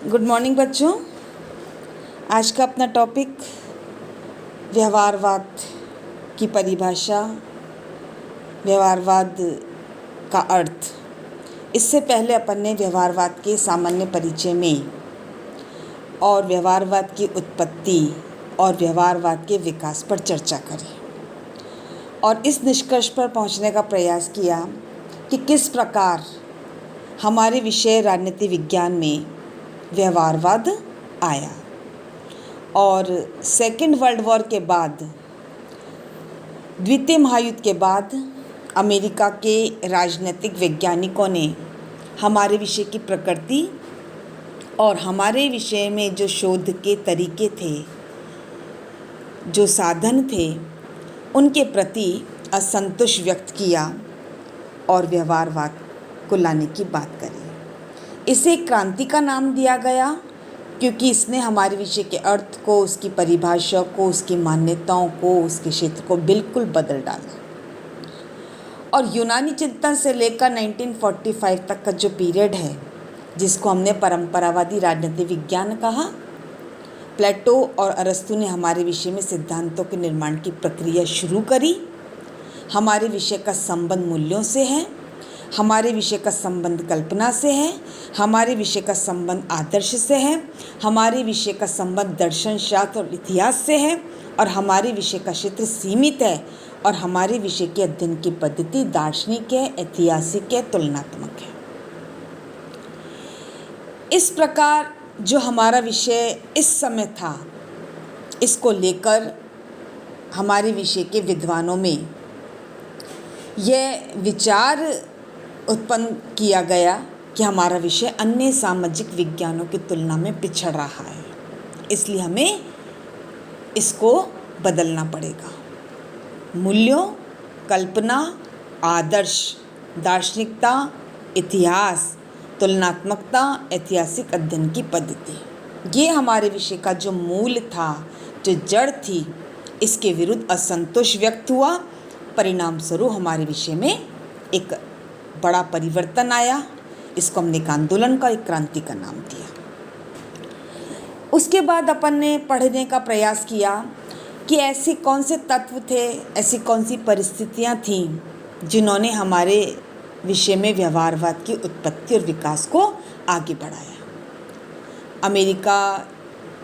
Good morning बच्चों। आज का अपना टॉपिक व्यवहारवाद की परिभाषा, व्यवहारवाद का अर्थ। इससे पहले अपन ने व्यवहारवाद के सामान्य परिचय में और व्यवहारवाद की उत्पत्ति और व्यवहारवाद के विकास पर चर्चा करी और इस निष्कर्ष पर पहुंचने का प्रयास किया कि किस प्रकार हमारे विषय राजनीति विज्ञान में व्यवहारवाद आया और सेकेंड वर्ल्ड वॉर के बाद, द्वितीय महायुद्ध के बाद अमेरिका के राजनीतिक वैज्ञानिकों ने हमारे विषय की प्रकृति और हमारे विषय में जो शोध के तरीके थे, जो साधन थे, उनके प्रति असंतोष व्यक्त किया और व्यवहारवाद को लाने की बात करी। इसे क्रांति का नाम दिया गया क्योंकि इसने हमारे विषय के अर्थ को, उसकी परिभाषा को, उसकी मान्यताओं को, उसके क्षेत्र को बिल्कुल बदल डाला। और यूनानी चिंतन से लेकर 1945 तक का जो पीरियड है, जिसको हमने परंपरावादी राजनीति विज्ञान कहा, प्लेटो और अरस्तु ने हमारे विषय में सिद्धांतों के निर्माण की प्रक्रिया शुरू करी। हमारे विषय का संबंध मूल्यों से है, हमारे विषय का संबंध कल्पना से है, हमारे विषय का संबंध आदर्श से है, हमारे विषय का संबंध दर्शन, शास्त्र और इतिहास से है, और हमारे विषय का क्षेत्र सीमित है, और हमारे विषय के अध्ययन की पद्धति दार्शनिक है, ऐतिहासिक है, तुलनात्मक है। इस प्रकार जो हमारा विषय इस समय था, इसको लेकर हमारे विषय के विद्वानों में यह विचार उत्पन्न किया गया कि हमारा विषय अन्य सामाजिक विज्ञानों की तुलना में पिछड़ रहा है, इसलिए हमें इसको बदलना पड़ेगा। मूल्यों, कल्पना, आदर्श, दार्शनिकता, इतिहास, तुलनात्मकता, ऐतिहासिक अध्ययन की पद्धति, ये हमारे विषय का जो मूल था, जो जड़ थी, इसके विरुद्ध असंतोष व्यक्त हुआ। परिणाम स्वरूप हमारे विषय में एक बड़ा परिवर्तन आया। इसको हमने एक आंदोलन का, एक क्रांति का नाम दिया। उसके बाद अपन ने पढ़ने का प्रयास किया कि ऐसे कौन से तत्व थे, ऐसी कौन सी परिस्थितियां थीं जिन्होंने हमारे विषय में व्यवहारवाद की उत्पत्ति और विकास को आगे बढ़ाया। अमेरिका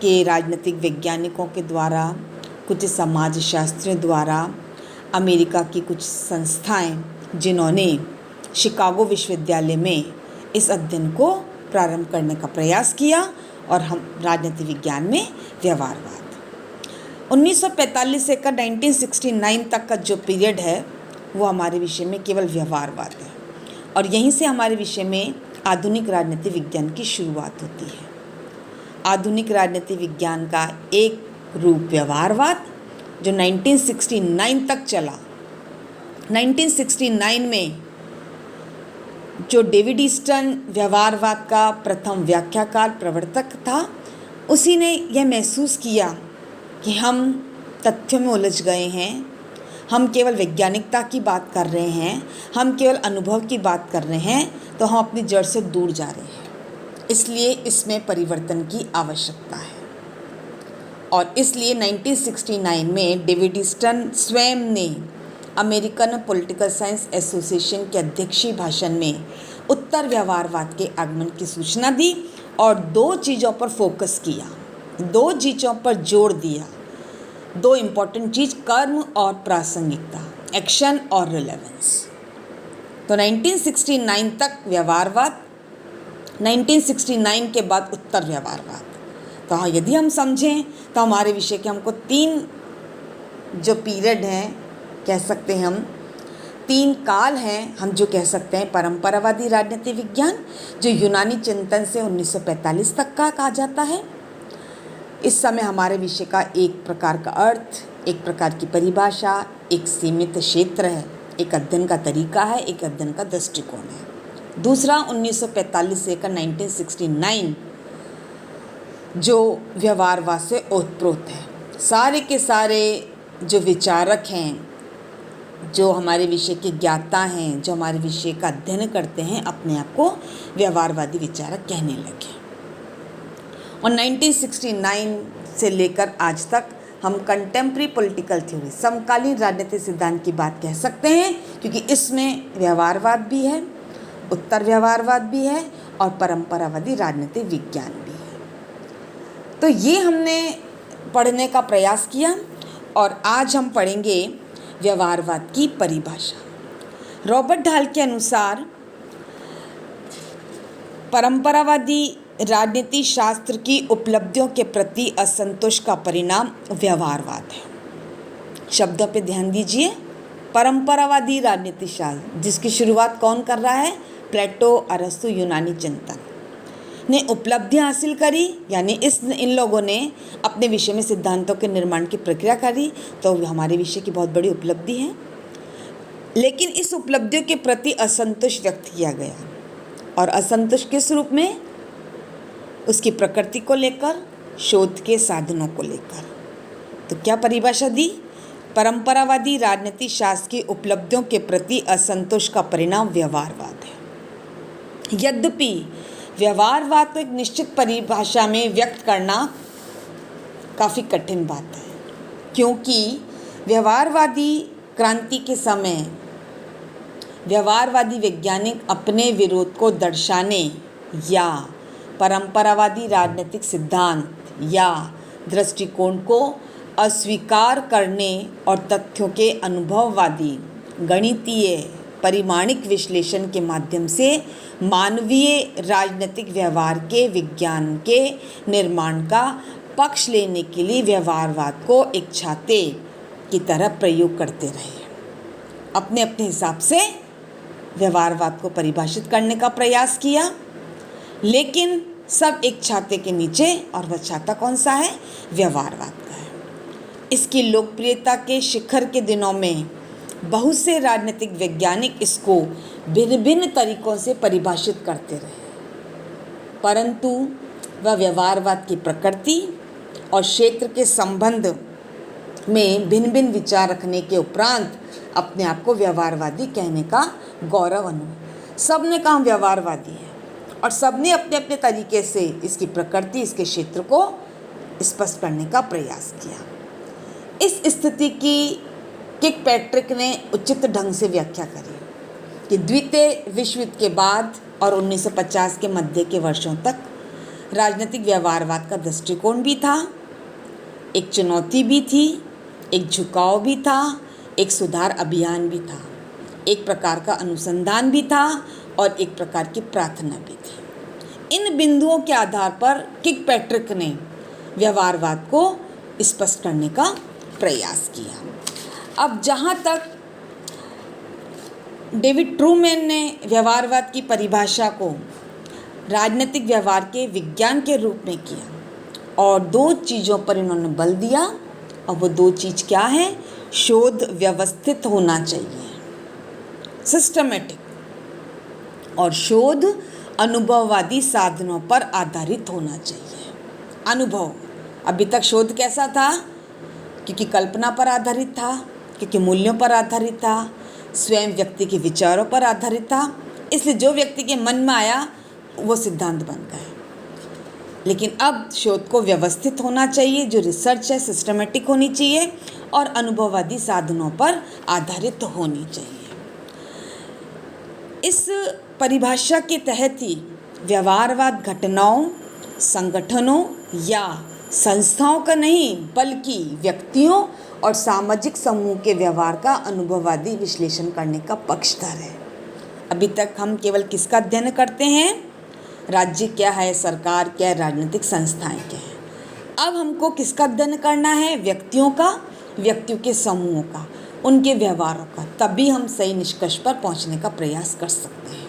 के राजनीतिक वैज्ञानिकों के द्वारा, कुछ समाजशास्त्रियों द्वारा, अमेरिका की कुछ संस्थाएं जिन्होंने शिकागो विश्वविद्यालय में इस अध्ययन को प्रारंभ करने का प्रयास किया, और हम राजनीति विज्ञान में व्यवहारवाद 1945 से 1969 तक का जो पीरियड है, वो हमारे विषय में केवल व्यवहारवाद है, और यहीं से हमारे विषय में आधुनिक राजनीति विज्ञान की शुरुआत होती है। आधुनिक राजनीति विज्ञान का एक रूप व्यवहारवाद जो 1969 तक चला। 1969 में जो डेविड ईस्टन व्यवहारवाद का प्रथम व्याख्याकार, प्रवर्तक था, उसी ने यह महसूस किया कि हम तथ्यों में उलझ गए हैं, हम केवल वैज्ञानिकता की बात कर रहे हैं, हम केवल अनुभव की बात कर रहे हैं, तो हम अपनी जड़ से दूर जा रहे हैं। इसलिए इसमें परिवर्तन की आवश्यकता है, और इसलिए 1969 में डेविड ईस्टन स्वयं ने अमेरिकन पॉलिटिकल साइंस एसोसिएशन के अध्यक्षीय भाषण में उत्तर व्यवहारवाद के आगमन की सूचना दी और दो चीज़ों पर फोकस किया, दो चीज़ों पर जोर दिया, दो इम्पॉर्टेंट चीज़, कर्म और प्रासंगिकता, एक्शन और रिलेवेंस। तो 1969 तक व्यवहारवाद, 1969 के बाद उत्तर व्यवहारवाद। तो हाँ, यदि हम समझें तो हमारे विषय के हमको तीन जो पीरियड हैं, कह सकते हैं हम तीन काल हैं, हम जो कह सकते हैं परंपरावादी राजनीति विज्ञान, जो यूनानी चिंतन से 1945 तक का कहा जाता है। इस समय हमारे विषय का एक प्रकार का अर्थ, एक प्रकार की परिभाषा, एक सीमित क्षेत्र है, एक अध्ययन का तरीका है, एक अध्ययन का दृष्टिकोण है। दूसरा 1945 से 1969 जो व्यवहारवाद से ओतप्रोत है। सारे के सारे जो विचारक हैं, जो हमारे विषय के ज्ञाता हैं, जो हमारे विषय का अध्ययन करते हैं, अपने आप को व्यवहारवादी विचारक कहने लगे। और 1969 से लेकर आज तक हम कंटेम्प्रेरी पॉलिटिकल थ्योरी, समकालीन राजनीतिक सिद्धांत की बात कह सकते हैं, क्योंकि इसमें व्यवहारवाद भी है, उत्तर व्यवहारवाद भी है और परंपरावादी राजनीतिक विज्ञान भी है। तो ये हमने पढ़ने का प्रयास किया और आज हम पढ़ेंगे व्यवहारवाद की परिभाषा। रॉबर्ट ढाल के अनुसार परंपरावादी राजनीति शास्त्र की उपलब्धियों के प्रति असंतोष का परिणाम व्यवहारवाद है। शब्दों पे ध्यान दीजिए। परंपरावादी राजनीति शास्त्र, जिसकी शुरुआत कौन कर रहा है? प्लेटो, अरस्तु, यूनानी चिंतन ने उपलब्धियां हासिल करी, यानी इन लोगों ने अपने विषय में सिद्धांतों के निर्माण की प्रक्रिया करी, तो हमारे विषय की बहुत बड़ी उपलब्धि है। लेकिन इस उपलब्धियों के प्रति असंतोष व्यक्त किया गया, और असंतोष किस रूप में? उसकी प्रकृति को लेकर, शोध के साधनों को लेकर। तो क्या परिभाषा दी? परंपरावादी राजनीति शास्त्र की उपलब्धियों के प्रति असंतोष का परिणाम व्यवहारवाद है। यद्यपि व्यवहारवाद को एक निश्चित परिभाषा में व्यक्त करना काफ़ी कठिन बात है, क्योंकि व्यवहारवादी क्रांति के समय व्यवहारवादी वैज्ञानिक अपने विरोध को दर्शाने या परंपरावादी राजनीतिक सिद्धांत या दृष्टिकोण को अस्वीकार करने और तथ्यों के अनुभववादी गणितीय परिमाणिक विश्लेषण के माध्यम से मानवीय राजनीतिक व्यवहार के विज्ञान के निर्माण का पक्ष लेने के लिए व्यवहारवाद को एक छाते की तरह प्रयोग करते रहे। अपने अपने हिसाब से व्यवहारवाद को परिभाषित करने का प्रयास किया, लेकिन सब एक छाते के नीचे, और वह छाता कौन सा है? व्यवहारवाद का है। इसकी लोकप्रियता के शिखर के दिनों में बहुत से राजनीतिक वैज्ञानिक इसको भिन्न भिन्न तरीकों से परिभाषित करते रहे, परंतु वह व्यवहारवाद की प्रकृति और क्षेत्र के संबंध में भिन्न भिन्न विचार रखने के उपरांत अपने आप को व्यवहारवादी कहने का गौरव अनुभव। सब ने कहा हम व्यवहारवादी हैं, और सब ने अपने अपने तरीके से इसकी प्रकृति, इसके क्षेत्र को स्पष्ट करने का प्रयास किया। इस स्थिति की किर्कपैट्रिक ने उचित ढंग से व्याख्या करी कि द्वितीय विश्व युद्ध के बाद और 1950 के मध्य के वर्षों तक राजनीतिक व्यवहारवाद का दृष्टिकोण भी था, एक चुनौती भी थी, एक झुकाव भी था, एक सुधार अभियान भी था, एक प्रकार का अनुसंधान भी था और एक प्रकार की प्रार्थना भी थी। इन बिंदुओं के आधार पर किर्कपैट्रिक ने व्यवहारवाद को स्पष्ट करने का प्रयास किया। अब जहाँ तक डेविड ट्रूमैन ने व्यवहारवाद की परिभाषा को राजनीतिक व्यवहार के विज्ञान के रूप में किया, और दो चीज़ों पर इन्होंने बल दिया, और वो दो चीज़ क्या है? शोध व्यवस्थित होना चाहिए, सिस्टमेटिक, और शोध अनुभववादी साधनों पर आधारित होना चाहिए। अनुभव, अभी तक शोध कैसा था? क्योंकि कल्पना पर आधारित था, क्योंकि मूल्यों पर आधारित था, स्वयं व्यक्ति के विचारों पर आधारित था, इसलिए जो व्यक्ति के मन में आया वो सिद्धांत बन गए। लेकिन अब शोध को व्यवस्थित होना चाहिए, जो रिसर्च है सिस्टमेटिक होनी चाहिए और अनुभववादी साधनों पर आधारित होनी चाहिए। इस परिभाषा के तहत ही व्यवहारवाद घटनाओं, संगठनों या संस्थाओं का नहीं, बल्कि व्यक्तियों और सामाजिक समूह के व्यवहार का अनुभववादी विश्लेषण करने का पक्षधर है। अभी तक हम केवल किसका अध्ययन करते हैं? राज्य क्या है, सरकार क्या है, राजनीतिक संस्थाएं क्या हैं। अब हमको किसका अध्ययन करना है? व्यक्तियों का, व्यक्तियों के समूहों का, उनके व्यवहारों का। तभी हम सही निष्कर्ष पर पहुंचने का प्रयास कर सकते हैं।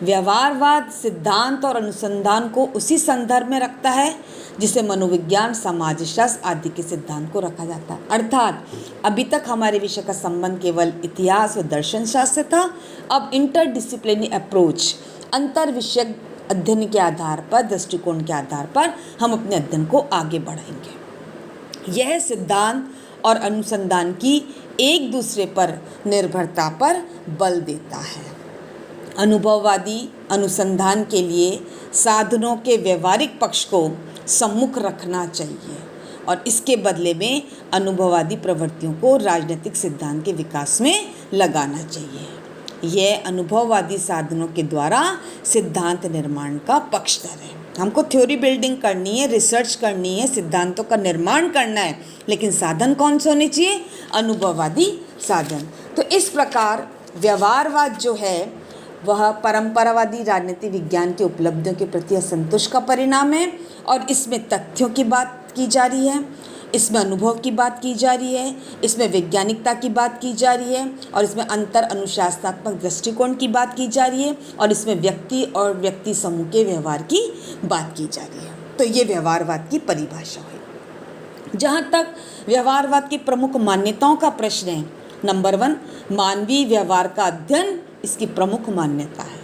व्यवहारवाद सिद्धांत और अनुसंधान को उसी संदर्भ में रखता है जिसे मनोविज्ञान, समाजशास्त्र आदि के सिद्धांत को रखा जाता है। अर्थात अभी तक हमारे विषय का संबंध केवल इतिहास और दर्शन शास्त्र था। अब इंटरडिसिप्लिनरी अप्रोच, अंतर विषयक अध्ययन के आधार पर, दृष्टिकोण के आधार पर हम अपने अध्ययन को आगे बढ़ाएंगे। यह सिद्धांत और अनुसंधान की एक दूसरे पर निर्भरता पर बल देता है। अनुभववादी अनुसंधान के लिए साधनों के व्यवहारिक पक्ष को सम्मुख रखना चाहिए और इसके बदले में अनुभववादी प्रवृत्तियों को राजनीतिक सिद्धांत के विकास में लगाना चाहिए। यह अनुभववादी साधनों के द्वारा सिद्धांत निर्माण का पक्षधर है। हमको थ्योरी बिल्डिंग करनी है, रिसर्च करनी है, सिद्धांतों का निर्माण करना है, लेकिन साधन कौन से होने चाहिए? अनुभववादी साधन। तो इस प्रकार व्यवहारवाद जो है वह परंपरावादी राजनीतिक विज्ञान की उपलब्धियों के प्रति असंतोष का परिणाम है और इसमें तथ्यों की बात की जा रही है, इसमें अनुभव की बात की जा रही है, इसमें वैज्ञानिकता की बात की जा रही है और इसमें अंतर अनुशासनात्मक दृष्टिकोण की बात की जा रही है और इसमें व्यक्ति और व्यक्ति समूह के व्यवहार की बात की जा रही है। तो ये व्यवहारवाद की परिभाषा है। जहाँ तक व्यवहारवाद की प्रमुख मान्यताओं का प्रश्न है, नंबर 1, मानवीय व्यवहार का अध्ययन इसकी प्रमुख मान्यता है।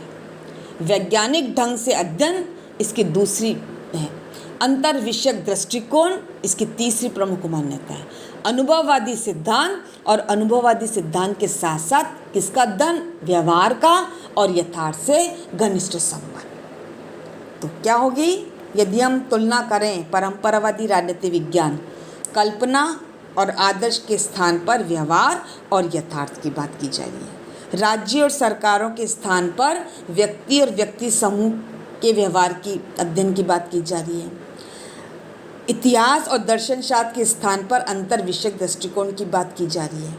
वैज्ञानिक ढंग से अध्ययन इसकी दूसरी है। अंतर विषयक दृष्टिकोण इसकी तीसरी प्रमुख मान्यता है। अनुभववादी सिद्धांत और अनुभववादी सिद्धांत के साथ साथ किसका अध्ययन? व्यवहार का और यथार्थ से घनिष्ठ संबंध। तो क्या होगी यदि हम तुलना करें? परंपरावादी राजनीतिक विज्ञान कल्पना और आदर्श के स्थान पर व्यवहार और यथार्थ की बात की जा रही है। राज्य और सरकारों के स्थान पर व्यक्ति और व्यक्ति समूह के व्यवहार की अध्ययन की बात की जा रही है। इतिहास और दर्शन शास्त्र के स्थान पर अंतर विषयक दृष्टिकोण की बात की जा रही है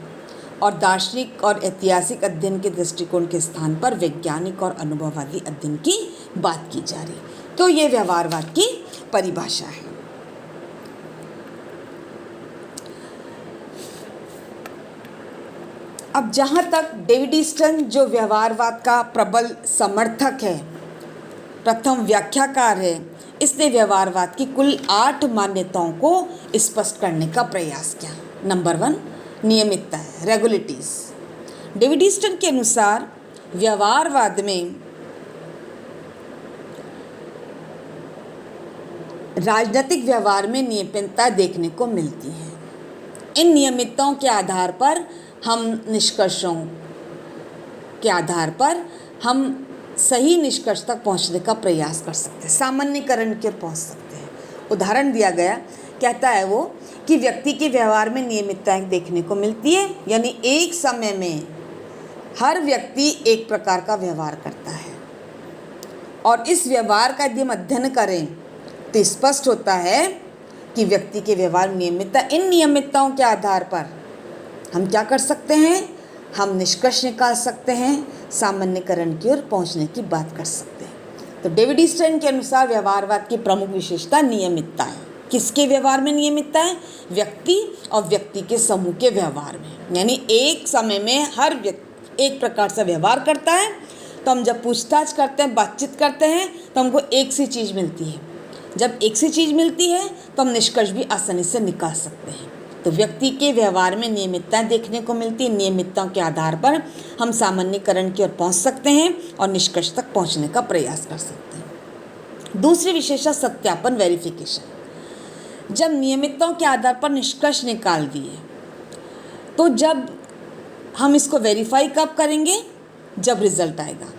और दार्शनिक और ऐतिहासिक अध्ययन के दृष्टिकोण के स्थान पर वैज्ञानिक और अनुभववादी अध्ययन की बात की जा रही है। तो ये व्यवहारवाद की परिभाषा है। अब जहाँ तक डेविड ईस्टन जो व्यवहारवाद का प्रबल समर्थक है, प्रथम व्याख्याकार है, इसने व्यवहारवाद की कुल 8 मान्यताओं को स्पष्ट करने का प्रयास किया। नंबर 1, नियमितता है, रेगुलेटिव्स। डेविड ईस्टन के अनुसार व्यवहारवाद में राजनीतिक व्यवहार में नियमितता देखने को मिलती है। इन नियमितताओं के आधार पर हम निष्कर्षों के आधार पर हम सही निष्कर्ष तक पहुंचने का प्रयास कर सकते हैं, सामान्यीकरण की ओर पहुंच सकते हैं। उदाहरण दिया गया, कहता है वो कि व्यक्ति के व्यवहार में नियमितताएं देखने को मिलती है, यानी एक समय में हर व्यक्ति एक प्रकार का व्यवहार करता है और इस व्यवहार का यदि हम अध्ययन करें तो स्पष्ट होता है कि व्यक्ति के व्यवहार में नियमितता। इन नियमितताओं के आधार पर हम क्या कर सकते हैं? हम निष्कर्ष निकाल सकते हैं, सामान्यीकरण की ओर पहुंचने की बात कर सकते हैं। तो डेविड ईस्टन के अनुसार व्यवहारवाद की प्रमुख विशेषता नियमितता है। किसके व्यवहार में नियमितता है? व्यक्ति और व्यक्ति के समूह के व्यवहार में, यानी एक समय में हर व्यक्ति एक प्रकार से व्यवहार करता है। तो हम जब पूछताछ करते हैं, बातचीत करते हैं, तो हमको एक सी चीज़ मिलती है। जब एक सी चीज़ मिलती है तो हम निष्कर्ष भी आसानी से निकाल सकते हैं। तो व्यक्ति के व्यवहार में नियमितताएं देखने को मिलती है। नियमितताओं के आधार पर हम सामान्यीकरण की ओर पहुंच सकते हैं और निष्कर्ष तक पहुंचने का प्रयास कर सकते हैं। दूसरी विशेषता सत्यापन, वेरिफिकेशन। जब नियमितताओं के आधार पर निष्कर्ष निकाल दिए तो जब हम इसको वेरीफाई कब करेंगे? जब रिजल्ट आएगा।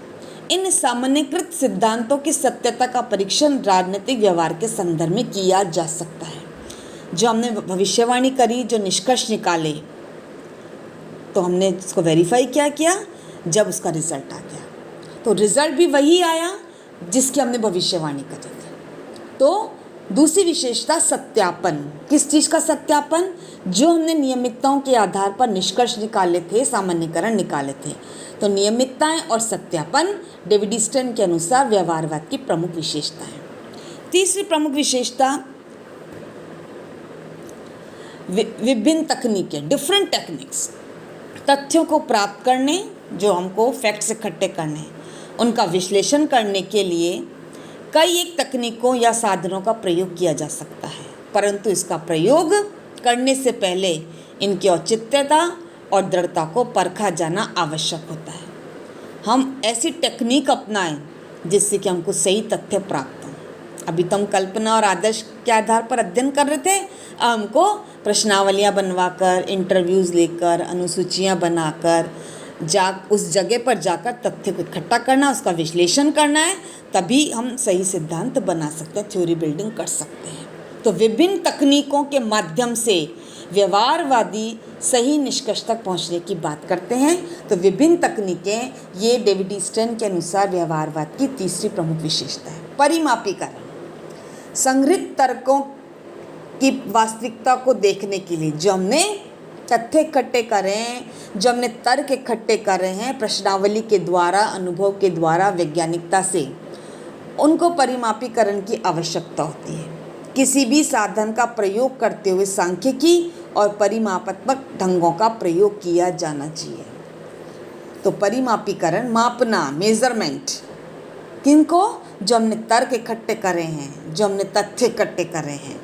इन सामान्यीकृत सिद्धांतों की सत्यता का परीक्षण राजनीतिक व्यवहार के संदर्भ में किया जा सकता है। जो हमने भविष्यवाणी करी, जो निष्कर्ष निकाले, तो हमने इसको वेरीफाई क्या किया? जब उसका रिजल्ट आ गया। तो रिजल्ट भी वही आया जिसकी हमने भविष्यवाणी करी थी। तो दूसरी विशेषता सत्यापन। किस चीज़ का सत्यापन? जो हमने नियमितताओं के आधार पर निष्कर्ष निकाले थे, सामान्यीकरण निकाले थे। तो नियमितताएं और सत्यापन डेविड ईस्टन के अनुसार व्यवहारवाद की प्रमुख विशेषता है। तीसरी प्रमुख विशेषता विभिन्न तकनीकें, डिफरेंट टेक्निक्स। तथ्यों को प्राप्त करने, जो हमको फैक्ट्स इकट्ठे करने, उनका विश्लेषण करने के लिए कई एक तकनीकों या साधनों का प्रयोग किया जा सकता है, परंतु इसका प्रयोग करने से पहले इनकी औचित्यता और दृढ़ता को परखा जाना आवश्यक होता है। हम ऐसी टेक्निक अपनाएं जिससे कि हमको सही तथ्य प्राप्त हो। अभी तो हम कल्पना और आदर्श के आधार पर अध्ययन कर रहे थे, हमको प्रश्नावलियाँ बनवाकर, इंटरव्यूज़ लेकर, अनुसूचियाँ बनाकर, उस जगह पर जाकर तथ्य को इकट्ठा करना, उसका विश्लेषण करना है, तभी हम सही सिद्धांत बना सकते हैं, थ्योरी बिल्डिंग कर सकते हैं। तो विभिन्न तकनीकों के माध्यम से व्यवहारवादी सही निष्कर्ष तक पहुंचने की बात करते हैं। तो विभिन्न तकनीकें, ये डेविड ईस्टन के अनुसार व्यवहारवाद की तीसरी प्रमुख विशेषता है। परिमापीकरण, संग्रहित तर्कों की वास्तविकता को देखने के लिए जो हमने तथ्य इकट्ठे करे हैं, जो हमने तर्क इकट्ठे कर रहे हैं प्रश्नावली के द्वारा, अनुभव के द्वारा, वैज्ञानिकता से, उनको परिमापीकरण की आवश्यकता होती है। किसी भी साधन का प्रयोग करते हुए सांख्यिकी और परिमापात्मक ढंगों का प्रयोग किया जाना चाहिए। तो परिमापीकरण, मापना, मेजरमेंट, किनको? जो हमने तर्क इकट्ठे करे हैं, जो हमने तथ्य इकट्ठे करे हैं।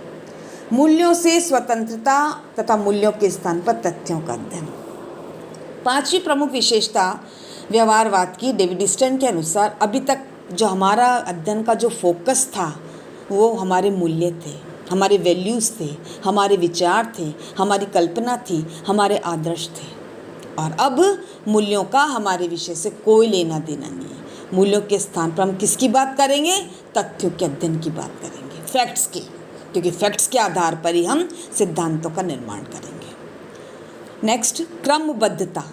मूल्यों से स्वतंत्रता तथा मूल्यों के स्थान पर तथ्यों का अध्ययन। पांचवी प्रमुख विशेषता व्यवहारवाद की डेविड ईस्टन के अनुसार अभी तक जो हमारा अध्ययन का जो फोकस था वो हमारे मूल्य थे, हमारे वैल्यूज़ थे, हमारे विचार थे, हमारी कल्पना थी, हमारे आदर्श थे। और अब मूल्यों का हमारे विषय से कोई लेना देना नहीं है। मूल्यों के स्थान पर हम किसकी बात करेंगे? तथ्यों के अध्ययन की बात करेंगे, फैक्ट्स की, क्योंकि फैक्ट्स के आधार पर ही हम सिद्धांतों का निर्माण करेंगे। नेक्स्ट, क्रमबद्धता,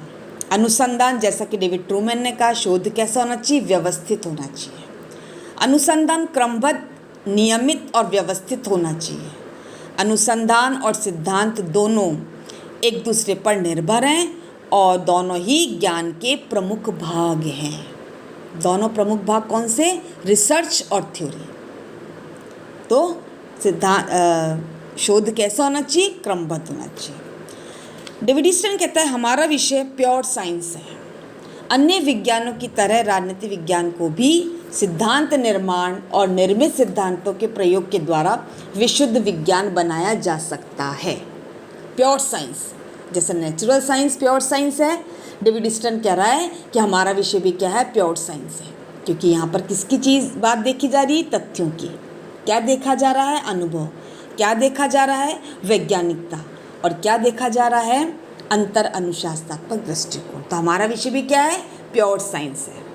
अनुसंधान, जैसा कि डेविड ट्रूमैन ने कहा, शोध कैसा होना चाहिए? व्यवस्थित होना चाहिए। अनुसंधान क्रमबद्ध, नियमित और व्यवस्थित होना चाहिए। अनुसंधान और सिद्धांत दोनों एक दूसरे पर निर्भर हैं और दोनों ही ज्ञान के प्रमुख भाग हैं। दोनों प्रमुख भाग कौन से? रिसर्च और थ्योरी। तो शोध कैसा होना चाहिए? क्रमबद्ध होना चाहिए। डेविड ईस्टन कहता है हमारा विषय प्योर साइंस है। अन्य विज्ञानों की तरह राजनीति विज्ञान को भी सिद्धांत निर्माण और निर्मित सिद्धांतों के प्रयोग के द्वारा विशुद्ध विज्ञान बनाया जा सकता है। प्योर साइंस, जैसे नेचुरल साइंस प्योर साइंस है, डेविड ईस्टन कह रहा है कि हमारा विषय भी क्या है? प्योर साइंस है। क्योंकि यहाँ पर किसकी चीज़ बात देखी जा रही है? तथ्यों की। क्या देखा जा रहा है? अनुभव। क्या देखा जा रहा है? वैज्ञानिकता। और क्या देखा जा रहा है? अंतर अनुशासनात्मक दृष्टिकोण। तो हमारा विषय भी क्या है? प्योर साइंस है।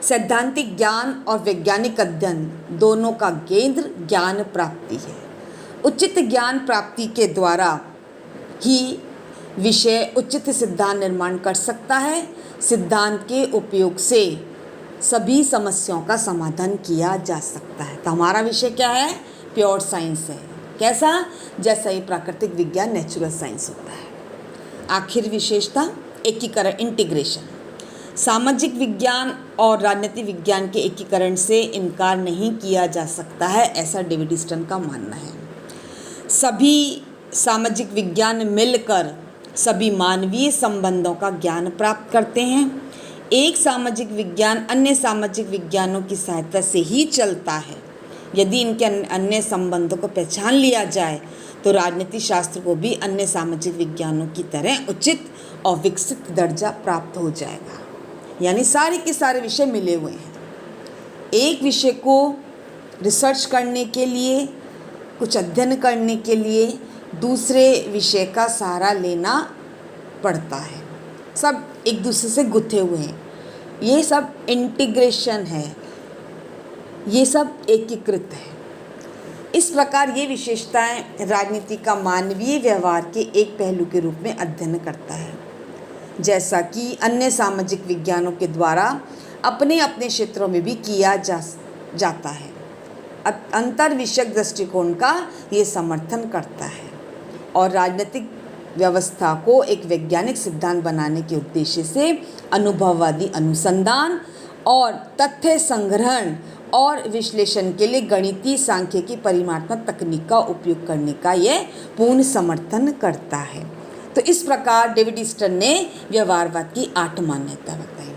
सैद्धांतिक ज्ञान और वैज्ञानिक अध्ययन दोनों का केंद्र ज्ञान प्राप्ति है। उचित ज्ञान प्राप्ति के द्वारा ही विषय उचित सिद्धांत निर्माण कर सकता है। सिद्धांत के उपयोग से सभी समस्याओं का समाधान किया जा सकता है। तो हमारा विषय क्या है? प्योर साइंस है। कैसा? जैसा ये प्राकृतिक विज्ञान नेचुरल साइंस होता है। आखिर विशेषता एकीकरण, इंटीग्रेशन। सामाजिक विज्ञान और राजनीतिक विज्ञान के एकीकरण से इनकार नहीं किया जा सकता है, ऐसा डेविड ईस्टन का मानना है। सभी सामाजिक विज्ञान मिलकर सभी मानवीय संबंधों का ज्ञान प्राप्त करते हैं। एक सामाजिक विज्ञान अन्य सामाजिक विज्ञानों की सहायता से ही चलता है। यदि इनके अन्य संबंधों को पहचान लिया जाए तो राजनीति शास्त्र को भी अन्य सामाजिक विज्ञानों की तरह उचित और विकसित दर्जा प्राप्त हो जाएगा। यानी सारे के सारे विषय मिले हुए हैं। एक विषय को रिसर्च करने के लिए, कुछ अध्ययन करने के लिए दूसरे विषय का सहारा लेना पड़ता है। सब एक दूसरे से गुथे हुए हैं। ये सब इंटीग्रेशन है, ये सब एकीकृत है। इस प्रकार ये विशेषताएं राजनीति का मानवीय व्यवहार के एक पहलू के रूप में अध्ययन करता है, जैसा कि अन्य सामाजिक विज्ञानों के द्वारा अपने अपने क्षेत्रों में भी किया जाता है। अंतर विषयक दृष्टिकोण का ये समर्थन करता है और राजनीतिक व्यवस्था को एक वैज्ञानिक सिद्धांत बनाने के उद्देश्य से अनुभववादी अनुसंधान और तथ्य संग्रहण और विश्लेषण के लिए गणितीय सांख्यिकी परिमाणात्मक तकनीक का उपयोग करने का यह पूर्ण समर्थन करता है। तो इस प्रकार डेविड ईस्टन ने व्यवहारवाद की 8 मान्यता बताई।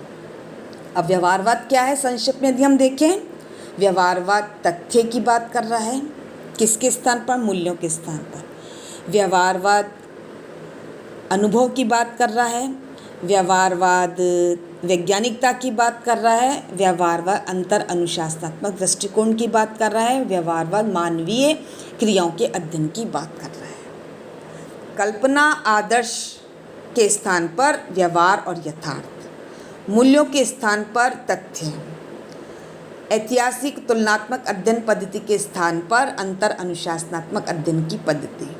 अब व्यवहारवाद क्या है संक्षिप्त में यदि हम देखें, व्यवहारवाद तथ्य की बात कर रहा है। किसके स्थान पर? मूल्यों के स्थान पर। व्यवहारवाद अनुभव की बात कर रहा है। व्यवहारवाद वैज्ञानिकता की बात कर रहा है। व्यवहारवाद अंतर अनुशासनात्मक दृष्टिकोण की बात कर रहा है। व्यवहारवाद मानवीय क्रियाओं के अध्ययन की बात कर रहा है। कल्पना आदर्श के स्थान पर व्यवहार और यथार्थ, मूल्यों के स्थान पर तथ्य, ऐतिहासिक तुलनात्मक अध्ययन पद्धति के स्थान पर अंतर अनुशासनात्मक अध्ययन की पद्धति,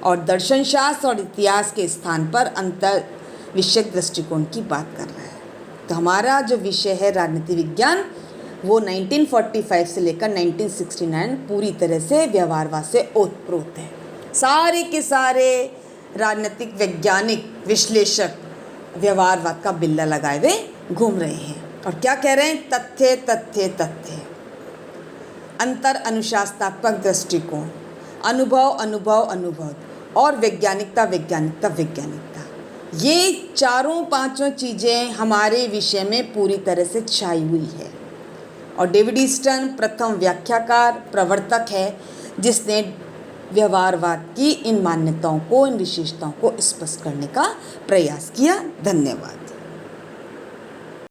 और दर्शन शास्त्र और इतिहास के स्थान पर अंतर विषयक दृष्टिकोण की बात कर रहा है। तो हमारा जो विषय है राजनीति विज्ञान, वो 1945 से लेकर 1969 पूरी तरह से व्यवहारवाद से ओतप्रोत है। सारे के सारे राजनीतिक वैज्ञानिक विश्लेषक व्यवहारवाद का बिल्ला लगाए हुए घूम रहे हैं और क्या कह रहे हैं? तथ्य तथ्य तथ्य, अंतर अनुशासनात्मक दृष्टिकोण, अनुभव अनुभव अनुभव, और वैज्ञानिकता वैज्ञानिकता वैज्ञानिकता। ये चारों पांचों चीज़ें हमारे विषय में पूरी तरह से छाई हुई है। और डेविड ईस्टन प्रथम व्याख्याकार प्रवर्तक है जिसने व्यवहारवाद की इन मान्यताओं को, इन विशेषताओं को स्पष्ट करने का प्रयास किया। धन्यवाद।